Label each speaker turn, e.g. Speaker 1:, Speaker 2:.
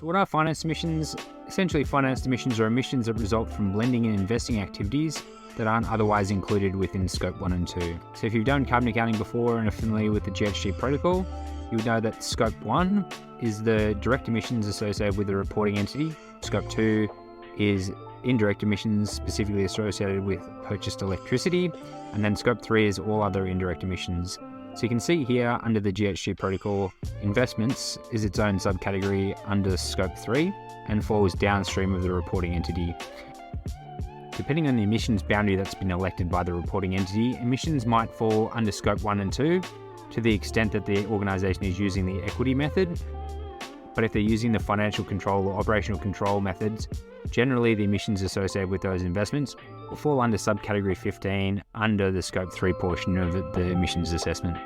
Speaker 1: So what are financed emissions? Essentially, financed emissions are emissions that result from blending and investing activities that aren't otherwise included within Scope 1 and 2. So if you've done carbon accounting before and are familiar with the GHG protocol, you would know that Scope 1 is the direct emissions associated with the reporting entity. Scope 2 is indirect emissions specifically associated with purchased electricity. And then Scope 3 is all other indirect emissions. So you can see here under the GHG protocol, investments is its own subcategory under Scope 3 and falls downstream of the reporting entity. Depending on the emissions boundary that's been elected by the reporting entity, emissions might fall under Scope 1 and 2 to the extent that the organisation is using the equity method. But if they're using the financial control or operational control methods, generally the emissions associated with those investments will fall under subcategory 15 under the Scope 3 portion of the emissions assessment.